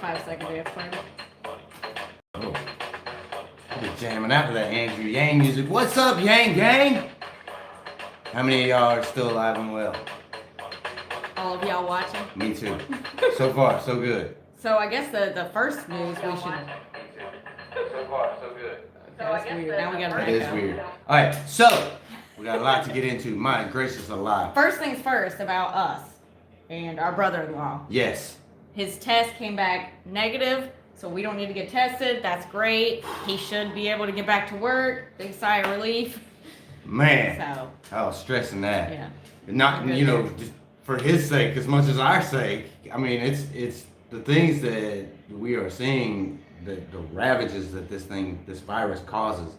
5 seconds after. Oh. I'll be jamming out to that Andrew Yang music. What's up, Yang Gang? How many of y'all are still alive and well? All of y'all watching? Me too. So far, so good. So I guess the first news we should. So far, so good. That's weird. Now we gotta That break is up. weird. Alright, so we got a lot to get into. My gracious alive. First things first about us and our brother-in-law. Yes. His test came back negative, so we don't need to get tested. That's great. He should be able to get back to work. Big sigh of relief. Man. So. I was stressing that. Yeah. Not, you know, just for his sake as much as our sake. I mean, it's the things that we are seeing, the ravages that this virus causes.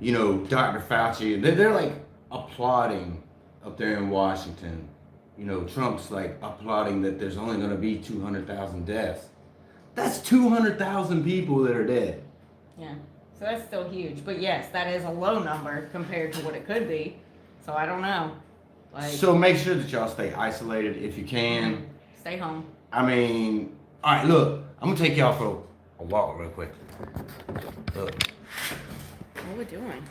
You know, Dr. Fauci, they're like applauding up there in Washington. You know, Trump's like applauding that there's only going to be 200,000 deaths. That's 200,000 people that are dead. Yeah. So that's still huge. But yes, that is a low number compared to what it could be. So I don't know. So make sure that y'all stay isolated if you can. Stay home. I mean, all right, look, I'm going to take y'all for a walk real quick. Look. What are we doing?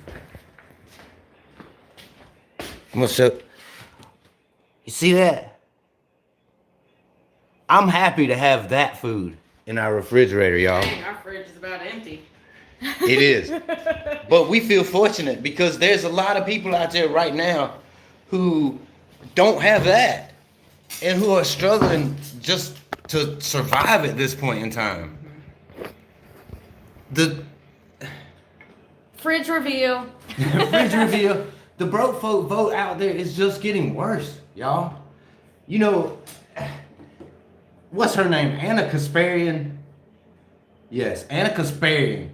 I'm going to show. You see that? I'm happy to have that food in our refrigerator, y'all. Dang, our fridge is about empty. It is. But we feel fortunate because there's a lot of people out there right now who don't have that and who are struggling just to survive at this point in time. The fridge reveal. fridge reveal. The broke folk vote out there is just getting worse, y'all. You know, what's her name? Anna Kasparian? Yes, Anna Kasparian.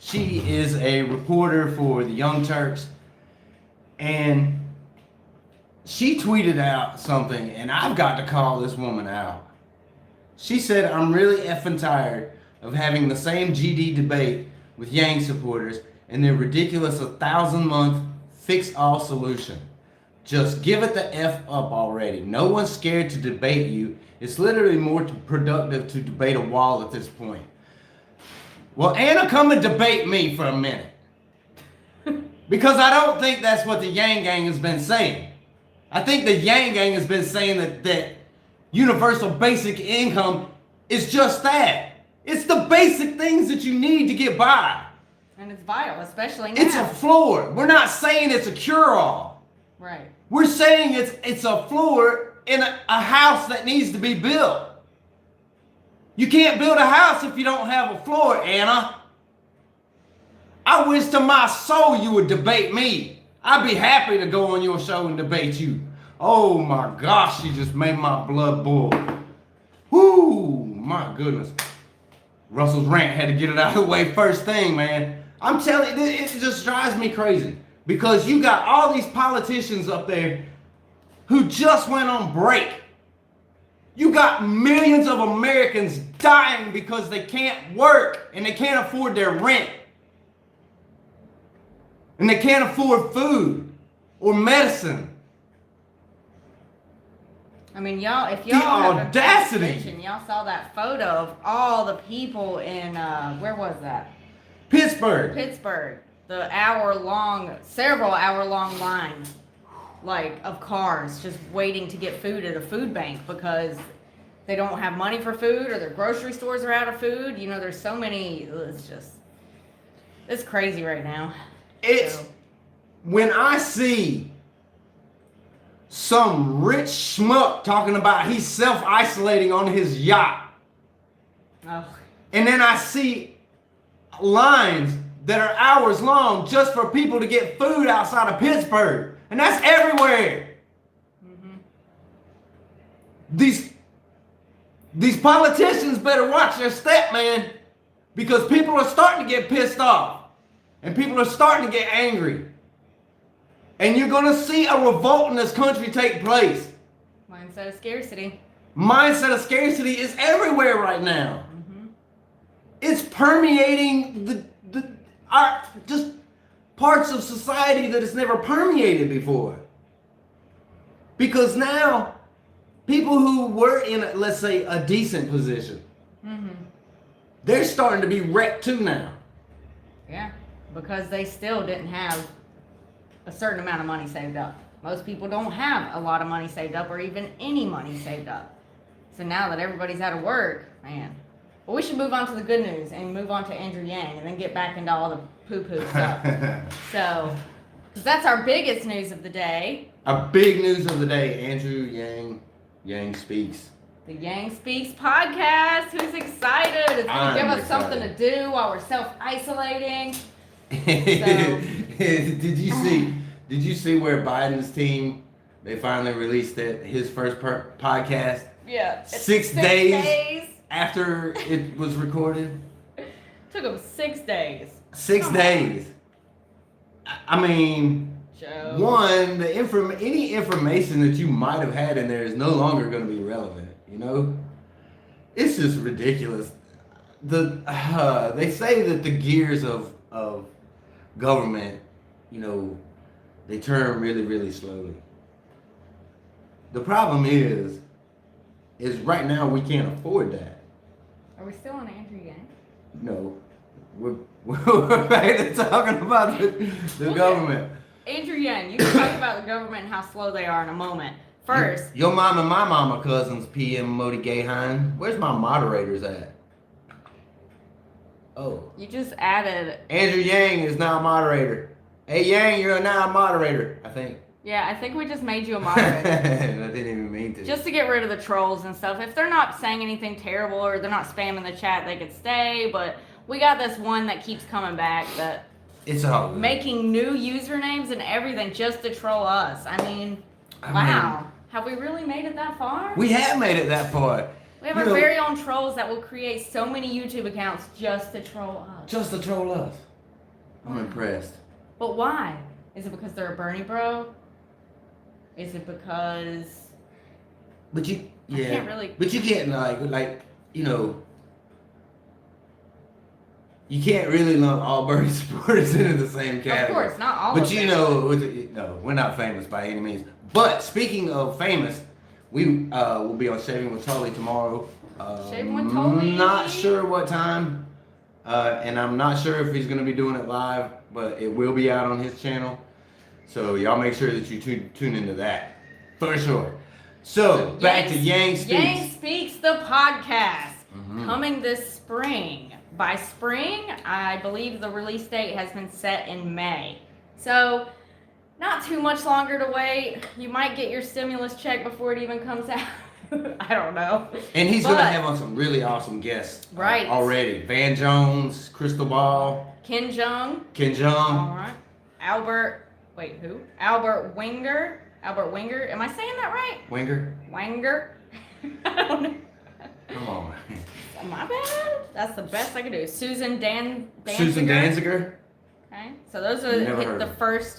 She is a reporter for the Young Turks. And she tweeted out something, and I've got to call this woman out. She said, I'm really effing tired of having the same GD debate with Yang supporters and their ridiculous 1,000-month fix-all solution. Just give it the F up already. No one's scared to debate you. It's literally more productive to debate a wall at this point. Well, Anna, come and debate me for a minute. Because I don't think that's what the Yang Gang has been saying. I think the Yang Gang has been saying that universal basic income is just that. It's the basic things that you need to get by. And it's vital, especially now. It's a floor. We're not saying it's a cure-all. Right. We're saying it's a floor in a house that needs to be built. You can't build a house if you don't have a floor, Anna. I wish to my soul you would debate me. I'd be happy to go on your show and debate you. Oh my gosh, you just made my blood boil. Whoo, my goodness. Russell's rant had to get it out of the way first thing, man. I'm telling you, it just drives me crazy. Because you got all these politicians up there who just went on break. You got millions of Americans dying because they can't work and they can't afford their rent. And they can't afford food or medicine. I mean, y'all, if y'all The have audacity. attention, y'all saw that photo of all the people in, where was that? Pittsburgh. Pittsburgh. The several hour long line, like, of cars just waiting to get food at a food bank because they don't have money for food or their grocery stores are out of food. You know, there's so many, it's crazy right now. When I see some rich schmuck talking about he's self-isolating on his yacht. Oh. And then I see lines that are hours long just for people to get food outside of Pittsburgh. And that's everywhere. Mm-hmm. These politicians better watch their step, man. Because people are starting to get pissed off. And people are starting to get angry. And you're going to see a revolt in this country take place. Mindset of scarcity. Mindset of scarcity is everywhere right now. Mm-hmm. It's permeating just parts of society that it's never permeated before. Because now, people who were in, let's say, a decent position, they're starting to be wrecked too now. Yeah, because they still didn't have a certain amount of money saved up. Most people don't have a lot of money saved up or even any money saved up. So now that everybody's out of work, man. Well, we should move on to the good news and move on to Andrew Yang and then get back into all the poo-poo stuff. So, because that's our biggest news of the day. Our big news of the day, Andrew Yang Speaks. The Yang Speaks podcast. Who's excited? It's going to give us something to do while we're self-isolating. Did you see where Biden's team, they finally released his first podcast? Yeah. 6 days after it was recorded? Took him 6 days. 6 days. I mean, Joe. One, any information that you might have had in there is no longer going to be relevant, you know? It's just ridiculous. They say that the gears of government, you know, they turn really, really slowly. The problem is right now we can't afford that. Are we still on Andrew Yang? No, we're back to talking about the government. Andrew Yang, you can talk about the government and how slow they are in a moment. First, Your mom and my mama cousins, PM Modi Gahan. Where's my moderators at? Oh. you just added. Andrew Yang is now a moderator. Hey Yang, you're now a moderator, I think. Yeah, I think we just made you a moderator. I didn't even mean to. Just to get rid of the trolls and stuff. If they're not saying anything terrible or they're not spamming the chat, they could stay. But we got this one that keeps coming back that it's all good. Making new usernames and everything just to troll us. Wow. Have we really made it that far? We have made it that far. We have our very own trolls that will create so many YouTube accounts just to troll us. Just to troll us. I'm impressed. But why? Is it because they're a Bernie bro? Is it because... But you can't really... But you can't like you know, you can't really lump all Bernie supporters into the same category. Of course, not all but of them. you know, no, we're not famous by any means. But speaking of famous, we will be on Shaving with Tully tomorrow. Shaving with Tully? Not sure what time, and I'm not sure if he's going to be doing it live, but it will be out on his channel. So y'all make sure that you tune into that for sure. So back to Yang Speaks. Yang Speaks, the podcast, coming this spring. By spring, I believe the release date has been set in May. So, not too much longer to wait. You might get your stimulus check before it even comes out. I don't know. And he's going to have on some really awesome guests right already. Van Jones, Crystal Ball. Ken Jeong. All right. Albert Wenger. Am I saying that right? Wenger. I don't know. Come on. My bad. That's the best I could do. Susan Danziger. Susan Danziger. Okay, so those are the first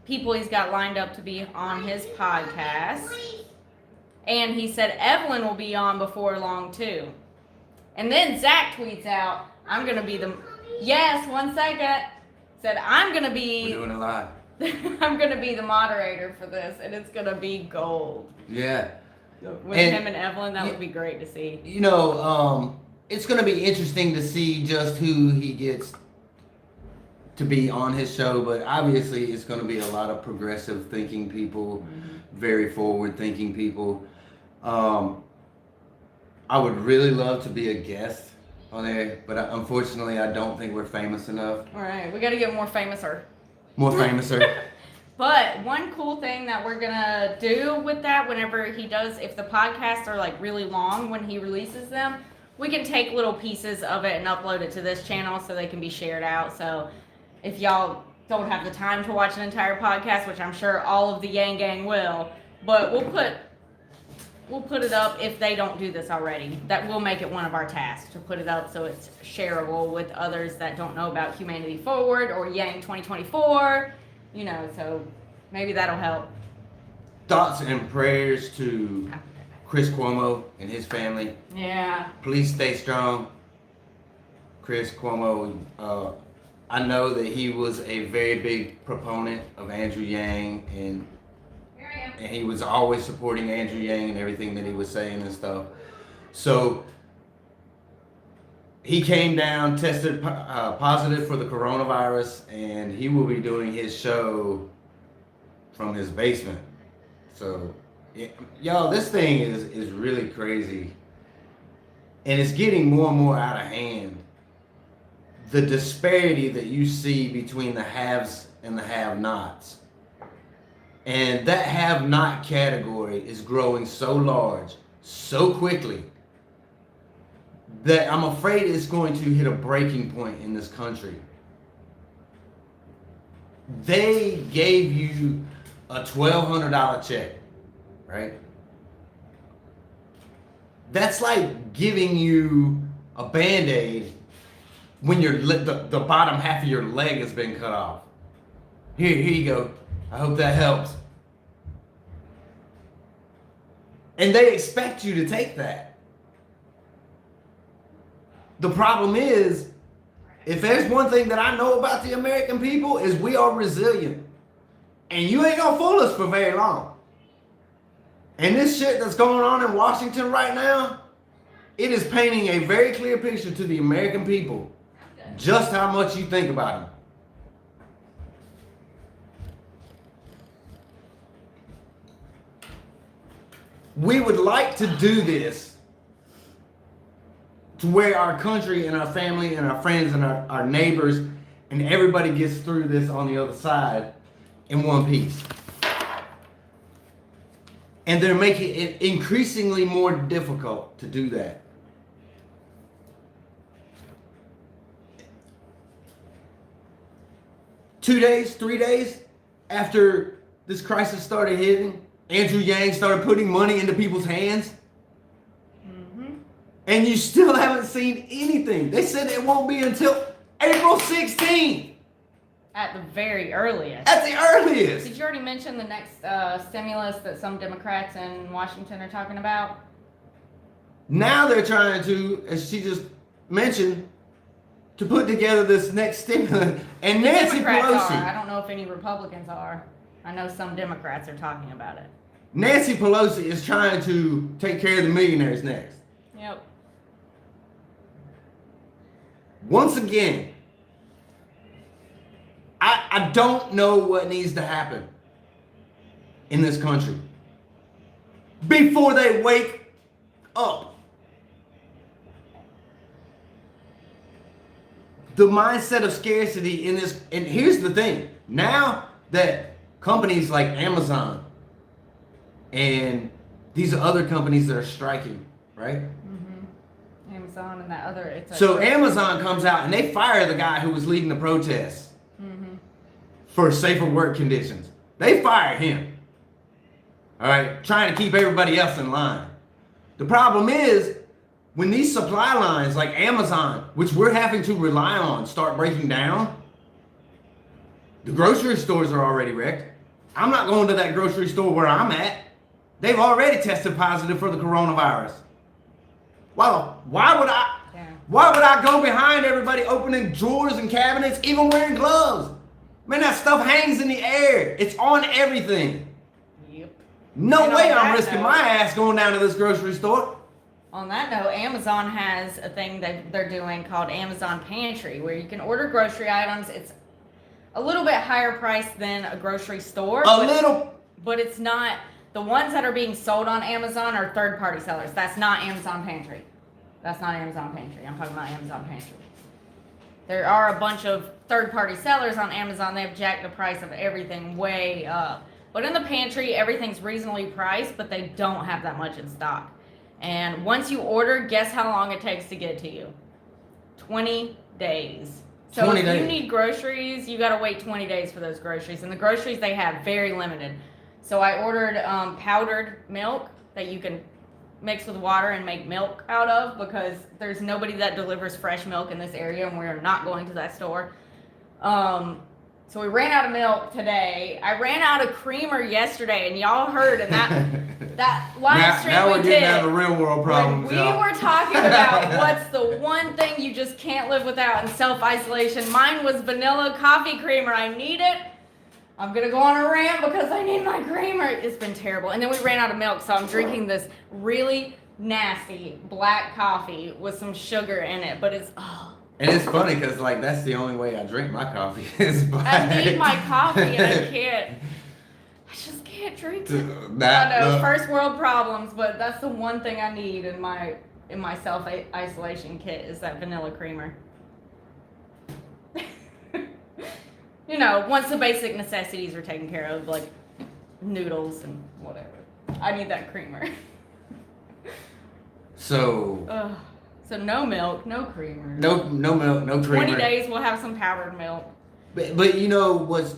people he's got lined up to be on his podcast. And he said Evelyn will be on before long too. And then Zach tweets out, I'm going to be the... Yes, 1 second. Said, I'm going to be... We're doing it live. I'm going to be the moderator for this, and it's going to be gold. Yeah. With him and Evelyn, that would be great to see. You know, it's going to be interesting to see just who he gets to be on his show, but obviously it's going to be a lot of progressive thinking people, very forward thinking people. I would really love to be a guest on there, but unfortunately I don't think we're famous enough. All right, we got to get more famouser. But one cool thing that we're gonna do with that, whenever he does, if the podcasts are like really long when he releases them, we can take little pieces of it and upload it to this channel so they can be shared out. So if y'all don't have the time to watch an entire podcast, which I'm sure all of the Yang Gang will, but we'll put it up if they don't do this already. That will make it one of our tasks to put it up so it's shareable with others that don't know about Humanity Forward or Yang 2024. You know, so maybe that'll help. Thoughts and prayers to Chris Cuomo and his family. Yeah. Please stay strong. Chris Cuomo, I know that he was a very big proponent of Andrew Yang, and he was always supporting Andrew Yang and everything that he was saying and stuff. So he came down, tested positive for the coronavirus, and he will be doing his show from his basement. So, y'all, this thing is really crazy, and it's getting more and more out of hand. The disparity that you see between the haves and the have-nots, and that have-not category is growing so large, so quickly, that I'm afraid it's going to hit a breaking point in this country. They gave you a $1,200 check, right? That's like giving you a Band-Aid when the bottom half of your leg has been cut off. Here you go. I hope that helps. And they expect you to take that. The problem is, if there's one thing that I know about the American people, is we are resilient. And you ain't gonna fool us for very long. And this shit that's going on in Washington right now, it is painting a very clear picture to the American people just how much you think about them. We would like to do this to where our country and our family and our friends and our neighbors and everybody gets through this on the other side in one piece. And they're making it increasingly more difficult to do that. Two days, 3 days after this crisis started hitting, Andrew Yang started putting money into people's hands. And you still haven't seen anything. They said it won't be until April 16th. At the very earliest. At the earliest. Did you already mention the next stimulus that some Democrats in Washington are talking about? Now they're trying to, as she just mentioned, to put together this next stimulus. And Nancy Democrats Pelosi. are. I don't know if any Republicans are. I know some Democrats are talking about it. Nancy Pelosi is trying to take care of the millionaires next. Yep. Once again, I don't know what needs to happen in this country before they wake up. The mindset of scarcity in this, and here's the thing, now that companies like Amazon and these other companies that are striking, right? Amazon and that other. So Amazon comes out and they fire the guy who was leading the protests for safer work conditions. They fire him. All right, trying to keep everybody else in line. The problem is when these supply lines like Amazon, which we're having to rely on, start breaking down, the grocery stores are already wrecked. I'm not going to that grocery store where I'm at. They've already tested positive for the coronavirus. Well, why would I go behind everybody opening drawers and cabinets, even wearing gloves? Man, that stuff hangs in the air. It's on everything. Yep. No way I'm risking my ass going down to this grocery store. On that note, Amazon has a thing that they're doing called Amazon Pantry, where you can order grocery items. It's a little bit higher price than a grocery store. But it's not. The ones that are being sold on Amazon are third-party sellers. That's not Amazon Pantry. That's not Amazon Pantry. I'm talking about Amazon Pantry. There are a bunch of third-party sellers on Amazon. They've jacked the price of everything way up. But in the pantry, everything's reasonably priced, but they don't have that much in stock. And once you order, guess how long it takes to get to you? 20 days. So 20 if days. you need groceries, you got to wait 20 days for those groceries. And the groceries they have, very limited. So I ordered powdered milk that you can mix with water and make milk out of, because there's nobody that delivers fresh milk in this area, and we're not going to that store. So we ran out of milk today. I ran out of creamer yesterday, and y'all heard in that live stream now we we're getting down to real world problems. we were talking about what's the one thing you just can't live without in self-isolation. Mine was vanilla coffee creamer. I need it. I'm going to go on a rant because I need my creamer. It's been terrible. And then we ran out of milk, so I'm drinking this really nasty black coffee with some sugar in it, but it's And it's funny because like that's the only way I drink my coffee is black. I need my coffee and I just can't drink it. I That, know, first world problems, but that's the one thing I need in my self isolation kit is that vanilla creamer. You know, once the basic necessities are taken care of, like noodles and whatever, I need that creamer. So So no milk, no creamer. no milk, no creamer. 20 days we'll have some powdered milk. But you know what's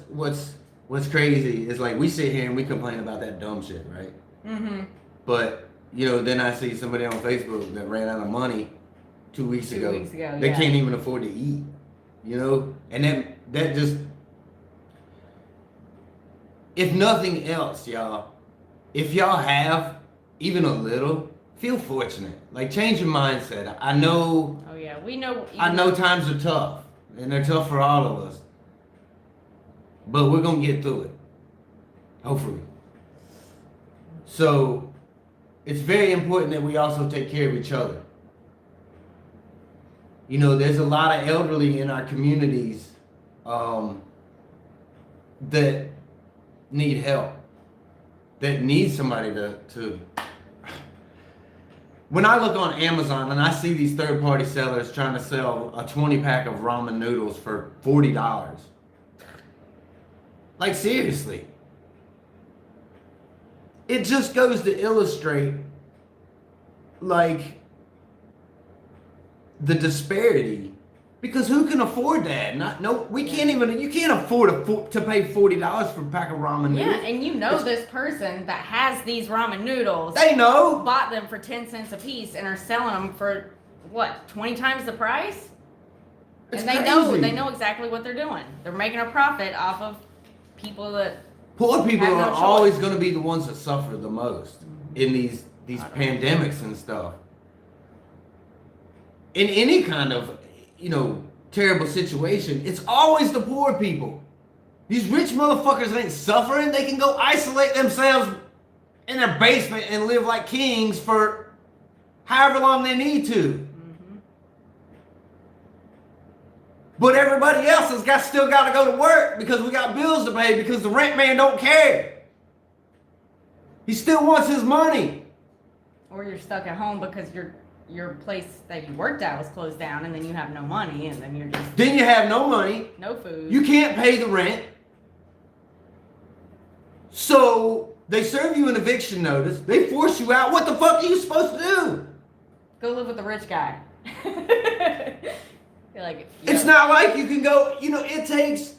crazy is like we sit here and we complain about that dumb shit, right? Mm-hmm. But you know, then I see somebody on Facebook that ran out of money 2 weeks ago. 2 weeks ago, They yeah. can't even afford to eat. You know? And then that just, if nothing else, y'all, if y'all have even a little, feel fortunate. Like change your mindset. I know Oh yeah, we know. I know times are tough. And they're tough for all of us. But we're gonna get through it. Hopefully. So it's very important that we also take care of each other. You know, there's a lot of elderly in our communities that need help, that need somebody to. When I look on Amazon and I see these third-party sellers trying to sell a 20-pack of ramen noodles for $40, like seriously, it just goes to illustrate like the disparity, because who can afford that? We can't even. You can't afford to pay $40 for a pack of ramen noodles. Yeah, and you know this person that has these ramen noodles. They know. Bought them for 10 cents a piece and are selling them for what, 20 times the price? It's and they crazy. know exactly what they're doing. They're making a profit off of people that Poor people have no are choice. always going to be the ones that suffer the most in these pandemics and stuff. In any kind of, you know, terrible situation, it's always the poor people. These rich motherfuckers ain't suffering. They can go isolate themselves in their basement and live like kings for however long they need to. But everybody else has still got to go to work because we got bills to pay, because the rent man don't care. He still wants his money. or you're stuck at home because your place that you worked at was closed down, and then you have no money, and then you're just Then you have no money. no food. You can't pay the rent. So they serve you an eviction notice. They force you out. What the fuck are you supposed to do? Go live with the rich guy. You're like, It's not like you can go, it takes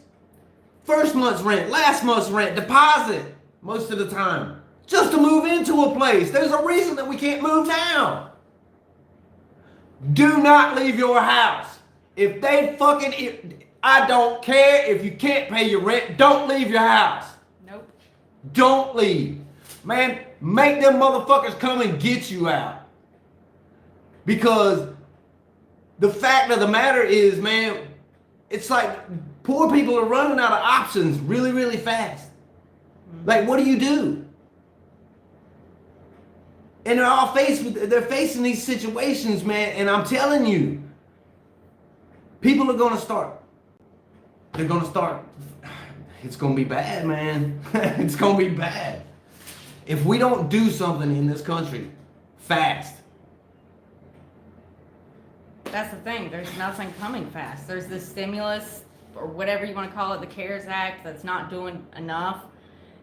first month's rent, last month's rent, deposit most of the time just to move into a place. There's a reason that we can't move now. Do not leave your house. I don't care if you can't pay your rent, don't leave your house. Nope. Don't leave. Man, make them motherfuckers come and get you out. Because the fact of the matter is, man, it's like poor people are running out of options really, really fast. Like, what do you do? And they're facing these situations, man, and I'm telling you, people are gonna start. They're gonna start. It's gonna be bad, man. It's gonna be bad. If we don't do something in this country fast. That's the thing. There's nothing coming fast. There's this stimulus, or whatever you want to call it, the CARES Act, that's not doing enough.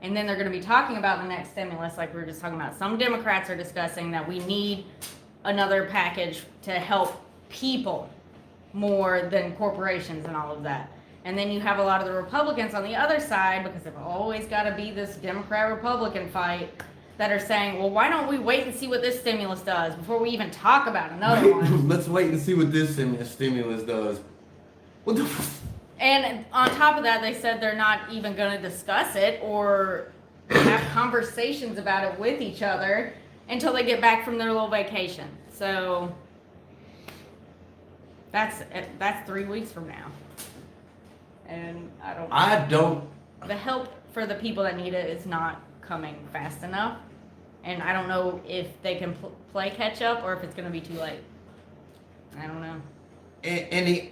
And then they're going to be talking about the next stimulus, like we were just talking about. Some Democrats are discussing that we need another package to help people more than corporations and all of that. And then you have a lot of the Republicans on the other side, because they've always got to be this Democrat-Republican fight, that are saying, well, why don't we wait and see what this stimulus does before we even talk about another one? Let's wait and see what this stimulus does. What the And on top of that, they said they're not even going to discuss it or have conversations about it with each other until they get back from their little vacation. So that's 3 weeks from now. And I don't. the help for the people that need it is not coming fast enough. And I don't know if they can play catch up or if it's going to be too late. I don't know. And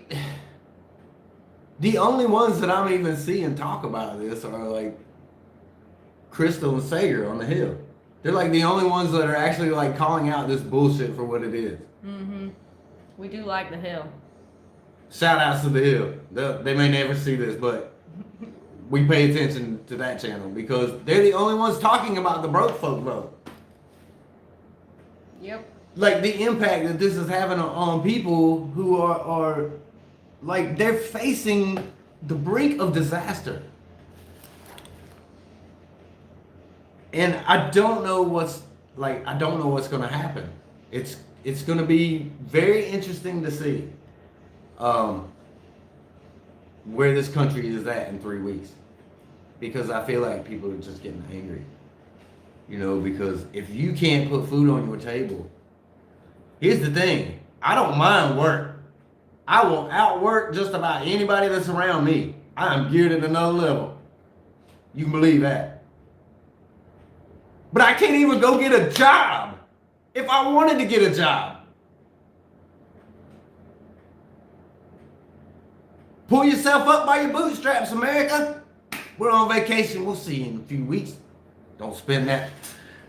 the only ones that I'm even seeing talk about this are like Crystal and Sager on the Hill. They're like the only ones that are actually like calling out this bullshit for what it is. Mm-hmm. We do like the Hill. Shout outs to the Hill. They may never see this, but we pay attention to that channel because they're the only ones talking about the broke folk vote. Yep. Like the impact that this is having on people who are like they're facing the brink of disaster. And I don't know what's going to happen. It's going to be very interesting to see where this country is at in 3 weeks, because I feel like people are just getting angry. You know, because if you can't put food on your table, here's the thing: I don't mind work. I will outwork just about anybody that's around me. I am geared at another level. You can believe that. But I can't even go get a job if I wanted to get a job. Pull yourself up by your bootstraps, America. We're on vacation. We'll see you in a few weeks. Don't spend that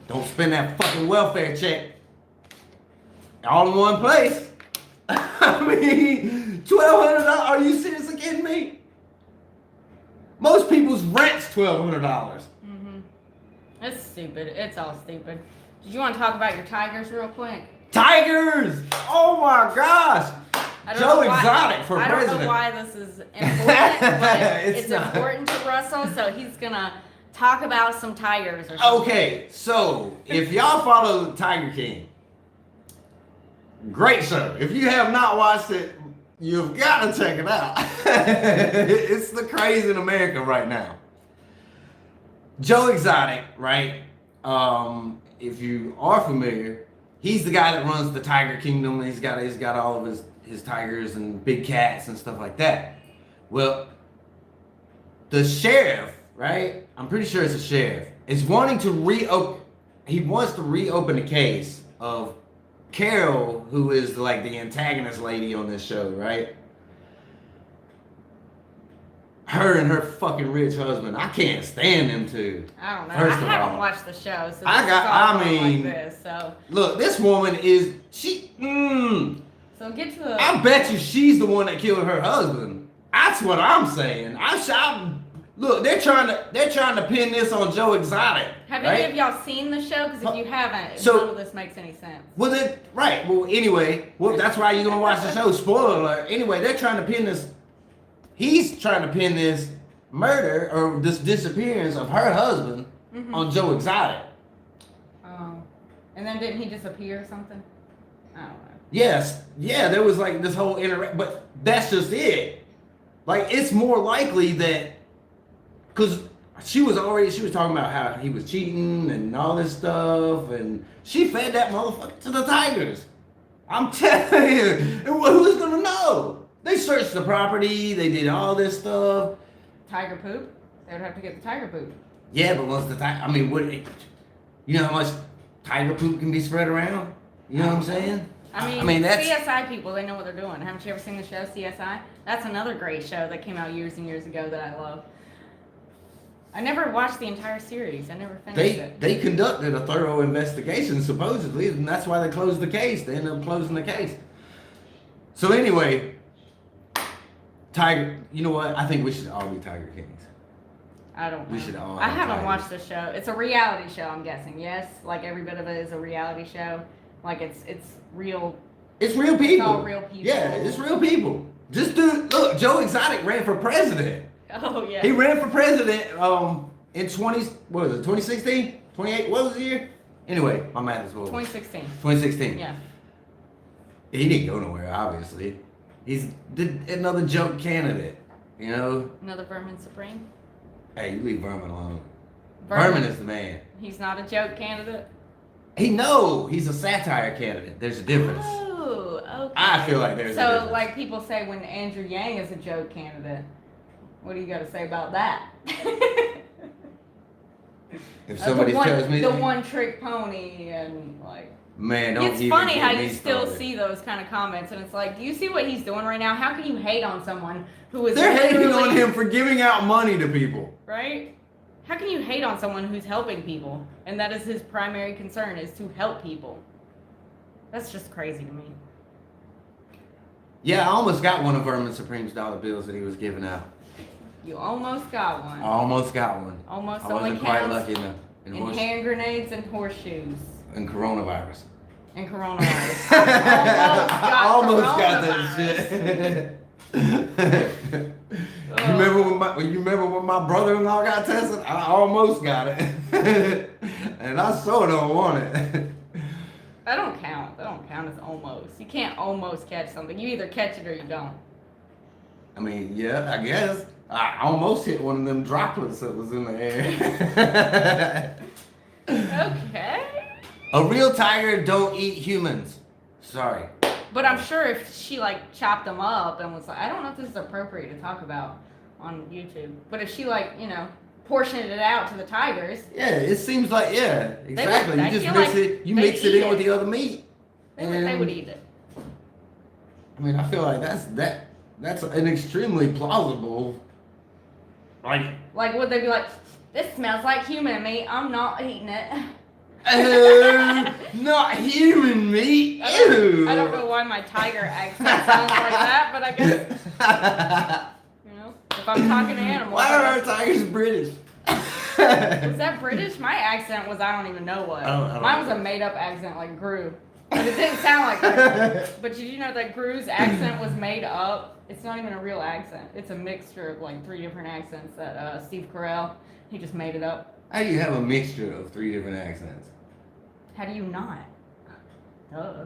fucking welfare check all in one place. I mean, $1,200. Are you seriously kidding me? Most people's rent's $1,200. Mm-hmm. It's stupid. It's all stupid. Did you want to talk about your Tigers real quick? Tigers! Oh my gosh! Joe Exotic for president. I don't know why this is important, but it's important to Russell, so he's gonna talk about some tigers or something. Okay, so if y'all follow the Tiger King, great show. If you have not watched it, you've got to check it out. It's the craze in America right now. Joe Exotic, right? If you are familiar, he's the guy that runs the Tiger Kingdom. He's got all of his tigers and big cats and stuff like that. Well, the sheriff, right? I'm pretty sure it's a sheriff, is wanting to reopen. He wants to reopen the case of Carol, who is like the antagonist lady on this show, right? Her and her fucking rich husband. I can't stand them two. I don't know. I haven't watched the show, so look, this woman is So get to the. I bet you she's the one that killed her husband. That's what I'm saying. Look, they're trying to pin this on Joe Exotic. Have right? any of y'all seen the show? Because if you haven't, so, none of this makes any sense. Well, anyway, that's why you're gonna watch the show. Spoiler alert. Anyway, they're trying to pin this. He's trying to pin this murder or this disappearance of her husband on Joe Exotic. Oh, and then didn't he disappear or something? I don't know. Yes, yeah, there was like this whole but that's just it. Like, it's more likely that, because she was talking about how he was cheating and all this stuff, and she fed that motherfucker to the tigers. I'm telling you, who's gonna know? They searched the property, they did all this stuff. Tiger poop? They would have to get the tiger poop. Yeah, but once you know how much tiger poop can be spread around? You know what I'm saying? I mean, that's CSI people, they know what they're doing. Haven't you ever seen the show CSI? That's another great show that came out years and years ago that I love. I never watched the entire series. I never finished it. They conducted a thorough investigation, supposedly, and that's why they closed the case. They ended up closing the case. So anyway, Tiger, you know what? I think we should all be Tiger Kings. I don't know. We should all. I haven't watched the show. It's a reality show, I'm guessing. Yes, like every bit of it is a reality show. Like it's real. It's real people. It's all real people. Yeah, it's real people. Look, Joe Exotic ran for president. Oh yeah. He ran for president in 2016? 28? What was the year? Anyway, my math is horrible. 2016. 2016. Yeah. He didn't go nowhere, obviously. He's another joke candidate, you know? Another Vermin Supreme? Hey, you leave Vermin alone. Vermin is the man. He's not a joke candidate? He's a satire candidate. There's a difference. Oh, okay. I feel like there's a difference. So, like people say when Andrew Yang is a joke candidate, what do you got to say about that? If somebody tells me the one trick pony and like. Man, don't It's even funny get how me you still started. see those kind of comments, and it's like, do you see what he's doing right now? How can you hate on someone who is They're hating literally- on him for giving out money to people. right? How can you hate on someone who's helping people, and that is his primary concern, is to help people? That's just crazy to me. Yeah, I almost got one of Vermin Supreme's dollar bills that he was giving out. You almost got one. I almost got one. Almost I only wasn't quite counts lucky enough. in hand grenades and horseshoes And coronavirus. and coronavirus. Almost got coronavirus. that shit. You remember when my brother-in-law got tested? I almost got it. And I so don't want it. That don't count. That don't count as almost. You can't almost catch something. You either catch it or you don't. I mean, yeah, I guess. I almost hit one of them droplets that was in the air. Okay. A real tiger don't eat humans. Sorry. But I'm sure if she like chopped them up and was like, I don't know if this is appropriate to talk about on YouTube, but if she like, portioned it out to the tigers, Yeah, it seems like, yeah, exactly. I You just feel mix like it, you they'd mix it eat in with it. the other meat. they would eat it. I mean, I feel like that's an extremely plausible. Like, would they be like, this smells like human meat, I'm not eating it. Not human meat. Ew. I don't know why my tiger accent sounds like that, but I guess, if I'm talking to animals. Why are our tigers British? Was that British? My accent was, I don't even know what. I don't Mine was know. a made up accent like Gru. But it didn't sound like that. But did you know that Gru's accent was made up? It's not even a real accent. It's a mixture of like 3 different accents that Steve Carell, he just made it up. How do you have a mixture of 3 different accents? How do you not? Duh.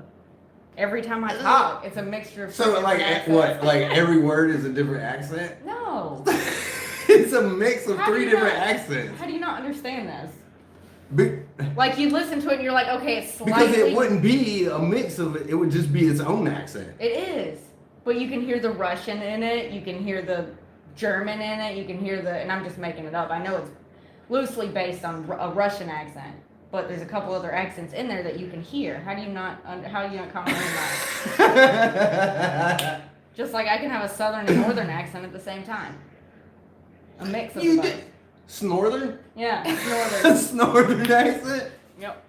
Every time I talk, it's a mixture of 3 So different like accents. what? Like every word is a different accent? No. It's a mix of How do 3 you different not- accents. How do you not understand this? Be- Like you listen to it and you're like, okay, it's slightly. because it wouldn't be a mix of it. It would just be its own accent. It is. But you can hear the Russian in it, you can hear the German in it, you can hear and I'm just making it up. I know it's loosely based on a Russian accent, but there's a couple other accents in there that you can hear. How do you not comprehend that? Just like I can have a southern and northern accent at the same time. A mix of both. Snorthern? Yeah, it's northern. Snorthern accent? Yep.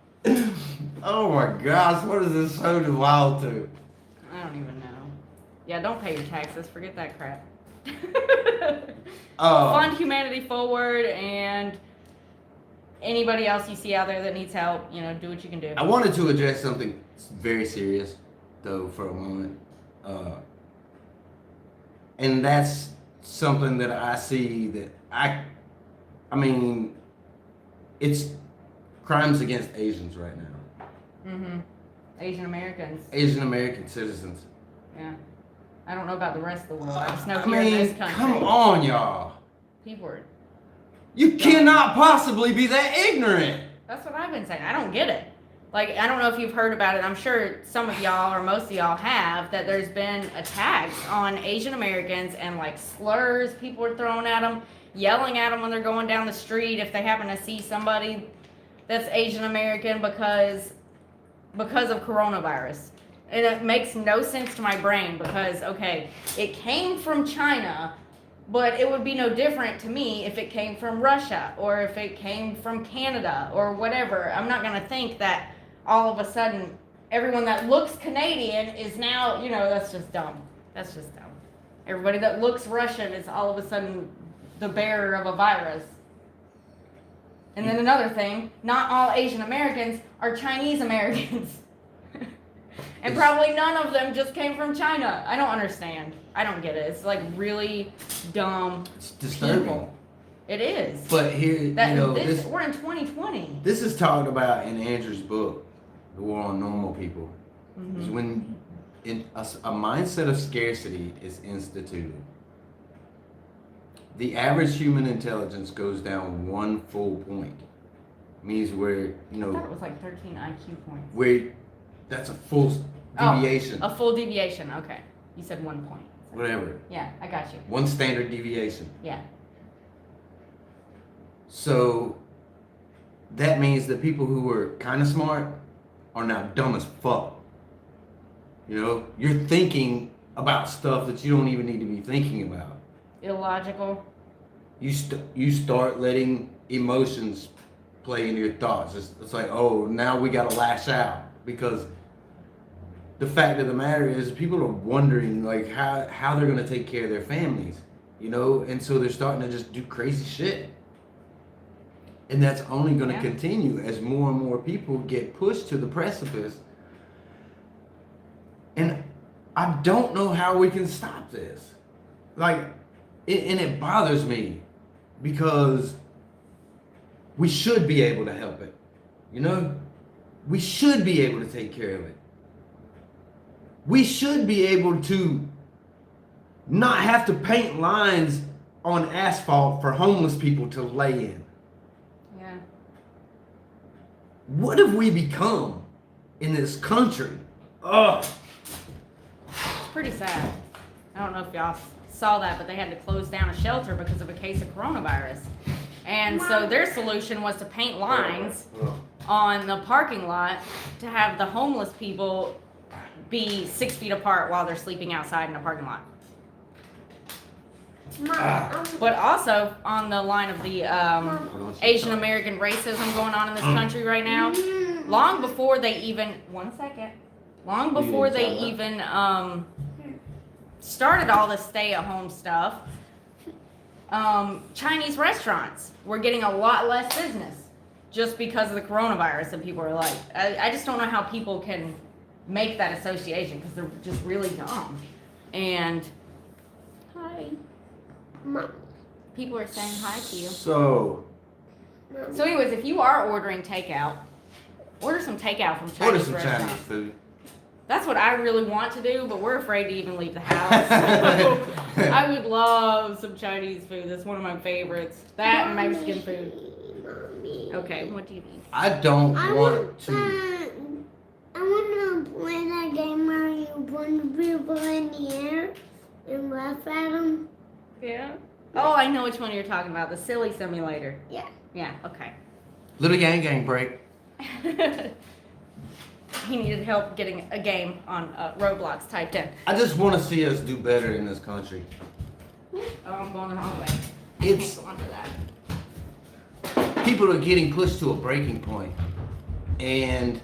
Oh my gosh, what is this so wild to? I don't even know. Yeah, don't pay your taxes. Forget that crap. Fund humanity forward, and anybody else you see out there that needs help, do what you can do. I wanted to address something very serious, though, for a moment. And that's something that I see that I mean, it's crimes against Asians right now. Mm-hmm. Asian Americans. Asian American citizens. Yeah. I don't know about the rest of the world. I just know I here in mean, this country. come on, y'all. People are. You cannot possibly be that ignorant. That's what I've been saying. I don't get it. Like, I don't know if you've heard about it. I'm sure some of y'all or most of y'all have, that there's been attacks on Asian Americans and like slurs people are throwing at them, yelling at them when they're going down the street if they happen to see somebody that's Asian American because of coronavirus. And it makes no sense to my brain because, okay, it came from China, but it would be no different to me if it came from Russia or if it came from Canada or whatever. I'm not going to think that all of a sudden everyone that looks Canadian is now, that's just dumb. That's just dumb. Everybody that looks Russian is all of a sudden the bearer of a virus. And then another thing, not all Asian Americans are Chinese Americans. And probably none of them just came from China. I don't understand. I don't get it. It's like really dumb. It's disturbing. People. It is. But here, We're in 2020. this is talked about in Andrew's book, The War on Normal People. Mm-hmm. Is when a mindset of scarcity is instituted, the average human intelligence goes down 1 full point. Means where, I thought it was like 13 IQ points. where that's a full deviation. A full deviation. Okay. You said 1 point. Whatever. Yeah, I got you. 1 standard deviation. Yeah. So that means that people who were kind of smart are now dumb as fuck. You know, you're thinking about stuff that you don't even need to be thinking about. Illogical. You start letting emotions play into your thoughts. It's like, oh, now we gotta lash out, because the fact of the matter is people are wondering like how they're gonna take care of their families, you know, and so they're starting to just do crazy shit. And that's only gonna continue as more and more people get pushed to the precipice. And I don't know how we can stop this. Like, and it bothers me because we should be able to help it. You know? We should be able to take care of it. We should be able to not have to paint lines on asphalt for homeless people to lay in. Yeah. What have we become in this country? Ugh. It's pretty sad. I don't know if y'all saw that, but they had to close down a shelter because of a case of coronavirus. And so their solution was to paint lines on the parking lot to have the homeless people be 6 feet apart while they're sleeping outside in a parking lot. But also on the line of the Asian American racism going on in this country right now, long before they even started all this stay-at-home stuff, Chinese restaurants were getting a lot less business just because of the coronavirus, and people are like, I just don't know how people can make that association because they're just really dumb. And hi. Mom. People are saying hi to you. So anyways, if you are ordering takeout, order some takeout from Chinese order some restaurants. Chinese food. That's what I really want to do, but we're afraid to even leave the house. So I would love some Chinese food. That's one of my favorites. That and Mexican food. Mommy. Okay, what do you need? I don't I want to. want to play that game where you put people in the air and laugh at them. Yeah. Oh, I know which one you're talking about. The silly simulator. Yeah. Yeah, okay. Little gang break. He needed help getting a game on Roblox typed in. I just want to see us do better in this country. Oh, I'm going the wrong way. It's Can't go onto that. people are getting pushed to a breaking point, and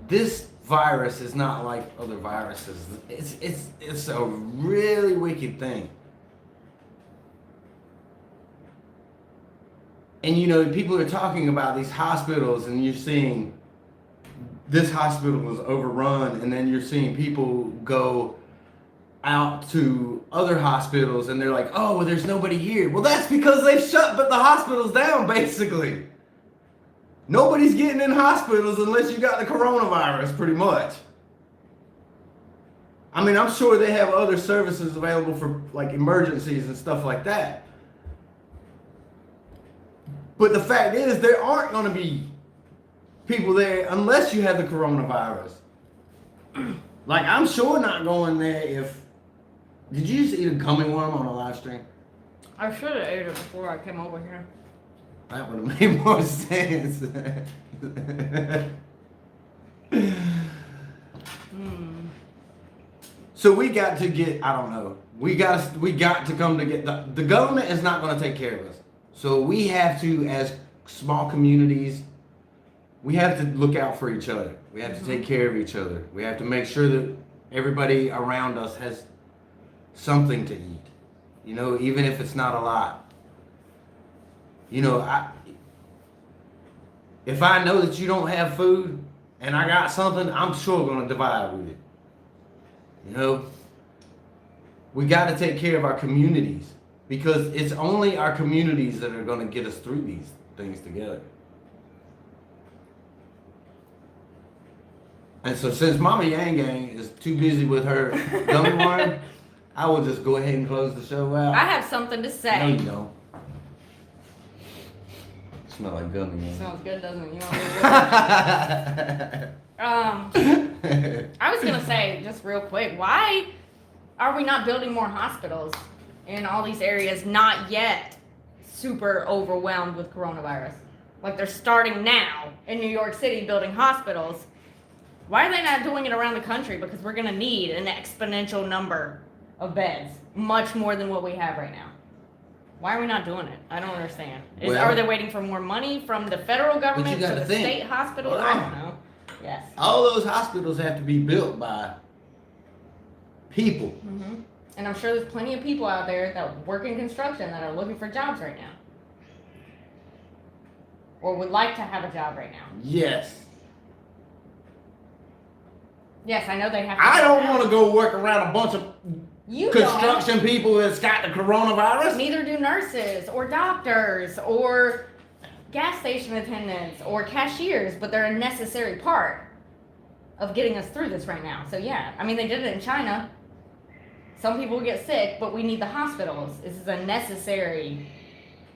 this virus is not like other viruses. It's a really wicked thing. And you know, people are talking about these hospitals, and you're seeing this hospital is overrun, and then you're seeing people go out to other hospitals and they're like, oh, well, there's nobody here. Well, that's because they've shut the hospitals down, basically. Nobody's getting in hospitals unless you got the coronavirus, pretty much. I mean, I'm sure they have other services available for like emergencies and stuff like that. But the fact is, there aren't going to be people there unless you have the coronavirus. Like, I'm sure not going there if... Did you just eat a gummy worm on a live stream? I should have ate it before I came over here. That would have made more sense. So we got to get, I don't know, we got to come to get, the government is not going to take care of us. So we have to, as small communities, we have to look out for each other. We have to take care of each other. We have to make sure that everybody around us has something to eat. You know, even if it's not a lot. You know, if I know that you don't have food and I got something, I'm sure going to divide with it. You know, we got to take care of our communities, because it's only our communities that are going to get us through these things together. And so since Mama Yang Gang is too busy with her gummy worm, I will just go ahead and close the show out. I have something to say. No, you don't. Smell like gummy worm. Sounds good, doesn't it? You want to I was gonna say just real quick, why are we not building more hospitals in all these areas not yet super overwhelmed with coronavirus? Like they're starting now in New York City building hospitals. Why are they not doing it around the country? Because we're going to need an exponential number of beds, much more than what we have right now. Why are we not doing it? I don't understand. Are they waiting for more money from the federal government to the state hospitals? I don't know. Yes. All those hospitals have to be built by people. Mm-hmm. And I'm sure there's plenty of people out there that work in construction that are looking for jobs right now. Or would like to have a job right now. Yes. Yes, I know they have to. I don't want to go work around a bunch of construction don't. people that's got the coronavirus. Neither do nurses or doctors or gas station attendants or cashiers, but they're a necessary part of getting us through this right now. So yeah, I mean, they did it in China. Some people get sick, but we need the hospitals. This is a necessary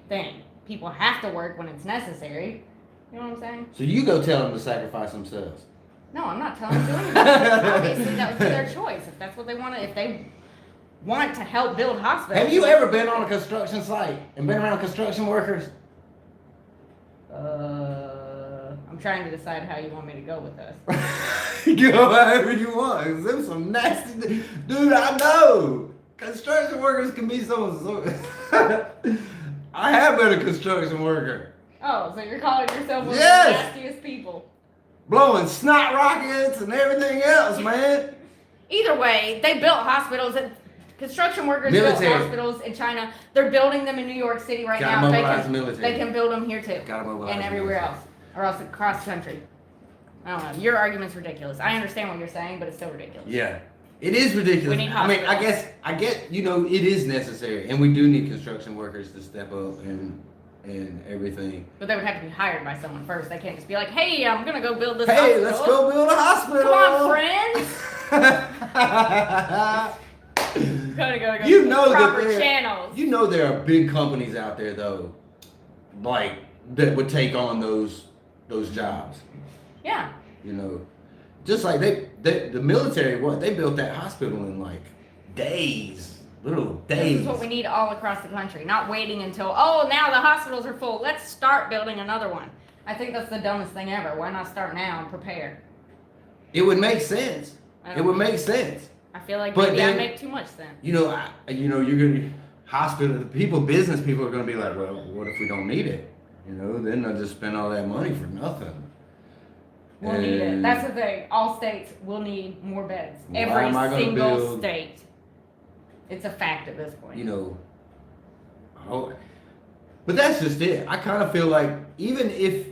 thing. People have to work when it's necessary. You know what I'm saying? So you go tell them to sacrifice themselves. No, I'm not telling them to do anything. Obviously, that would be their choice. If that's what they want to, if they want to help build hospitals. Have you ever been on a construction site and been around construction workers? I'm trying to decide how you want me to go with this. Go however you want. 'Cause them some nasty, dude. I know construction workers can be so. I have been a construction worker. Oh, so you're calling yourself one Yes. of the nastiest people? Blowing snot rockets and everything else, man. Either way, they built hospitals. And construction workers Military. built hospitals in China. They're building them in New York City right Gotta now. mobilize the military. They can build them here too. Gotta mobilize And the everywhere military. else. Or else across the country. I don't know. Your argument's ridiculous. I understand what you're saying, but it's still ridiculous. Yeah, it is ridiculous. We need I mean, hospitals. I get, you know, it is necessary, and we do need construction workers to step up and everything. But they would have to be hired by someone first. They can't just be like, hey, I'm going to go build this Hey, hospital. let's go build a hospital. Come on, friends. Gotta go You know that proper there- channels. You know there are big companies out there though, like that would take on those jobs. Yeah. You know, just like the military, they built that hospital in like days, little days. This is what we need all across the country. Not waiting until, oh, now the hospitals are full. Let's start building another one. I think that's the dumbest thing ever. Why not start now and prepare? It would make sense. It would make sense. I feel like But maybe I then- make too much sense. You know, you're gonna business people are gonna be like, well, what if we don't need it? You know, then they'll just spend all that money for nothing. We'll need it. That's the thing. All states will need more beds. Why Every am I gonna single build- state. It's a fact at this point. You know, but that's just it. I kind of feel like even if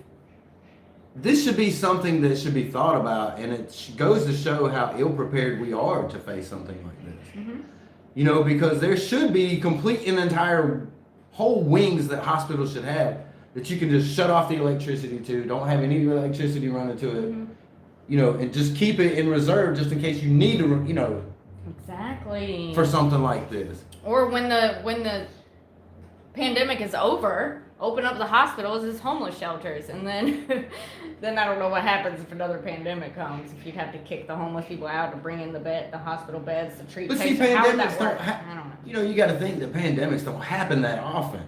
this should be something that should be thought about, and it goes to show how ill prepared we are to face something like this. Mm-hmm. You know, because there should be complete and entire whole wings that hospitals should have that you can just shut off the electricity to, don't have any electricity running to it, Mm-hmm. you know, and just keep it in reserve just in case you need to, you know, Exactly. for something like this. Or when the pandemic is over, open up the hospitals as homeless shelters, and then then I don't know what happens if another pandemic comes. If you'd have to kick the homeless people out to bring in the hospital beds to treat But see, patients. How would that pandemics work? don't I don't know. you know, you got to think that pandemics don't happen that often.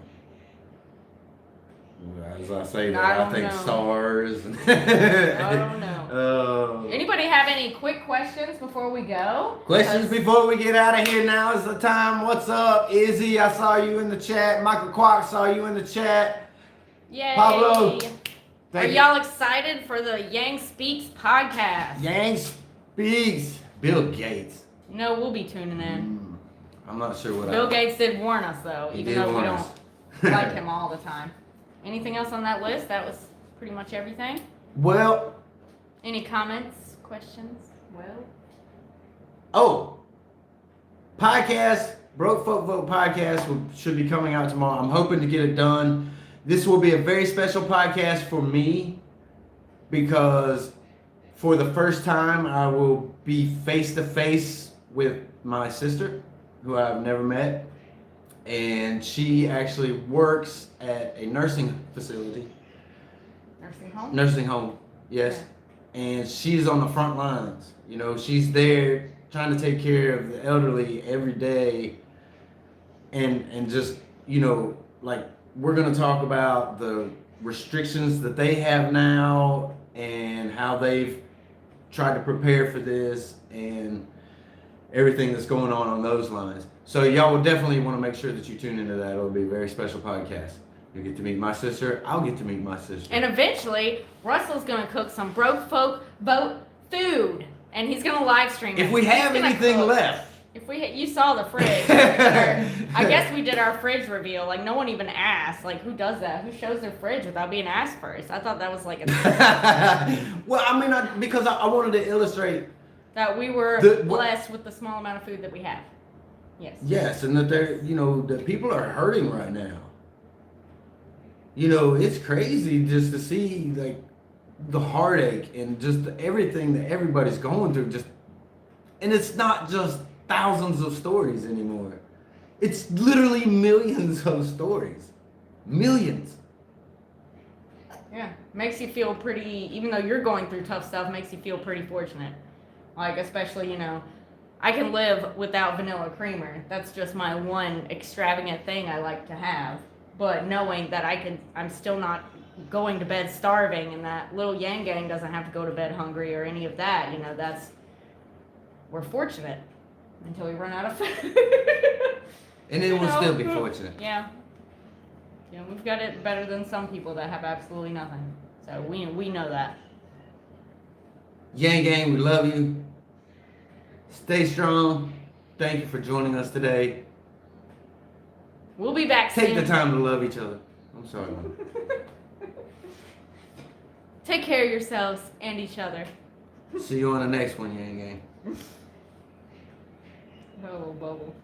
As I say that, I I don't think know. SARS. I don't know. Anybody have any quick questions before we go? Questions Because- before we get out of here. Now is the time. What's up, Izzy? I saw you in the chat. Michael Kwok saw you in the chat. Yay! Pablo, Are Thank you. y'all excited for the Yang Speaks podcast? Yang speaks. Bill Gates. No, we'll be tuning in. I'm not sure what Bill Gates did warn us, though, He even did though we warn don't us. like him all the time. Anything else on that list? That was pretty much everything. Well, Any comments, questions? podcast, Broke Folk Vote podcast should be coming out tomorrow. I'm hoping to get it done. This will be a very special podcast for me because for the first time I will be face to face with my sister, who I've never met. And she actually works at a nursing facility. Nursing home, yes. Yeah. And she's on the front lines. You know, she's there trying to take care of the elderly every day. And just, you know, like we're gonna talk about the restrictions that they have now and how they've tried to prepare for this and everything that's going on those lines. So y'all will definitely want to make sure that you tune into that. It'll be a very special podcast. You'll get to meet my sister. I'll get to meet my sister. And eventually, Russell's going to cook some broke folk vote food. And he's going to live stream it. If we have anything left. If you saw the fridge. I guess we did our fridge reveal. Like, no one even asked. Like, who does that? Who shows their fridge without being asked first? I thought that was like Well, I mean, because I wanted to illustrate that we were blessed with the small amount of food that we have. Yes. Yes, and that that people are hurting right now. It's crazy just to see like the heartache and just everything that everybody's going through. And it's not just thousands of stories anymore. It's literally millions of stories. Millions. Yeah, makes you feel pretty, even though you're going through tough stuff, makes you feel pretty fortunate. Like, especially, I can live without vanilla creamer. That's just my one extravagant thing I like to have. But knowing that I'm still not going to bed starving, and that little Yang Gang doesn't have to go to bed hungry or any of that, we're fortunate until we run out of food. And then we'll still be fortunate. Yeah. We've got it better than some people that have absolutely nothing. So we know that. Yang Gang, we love you. Stay strong. Thank you for joining us today. We'll be back soon. Take the time to love each other. I'm sorry, man. Take care of yourselves and each other. See you on the next one, Yang Gang. Oh, bubble.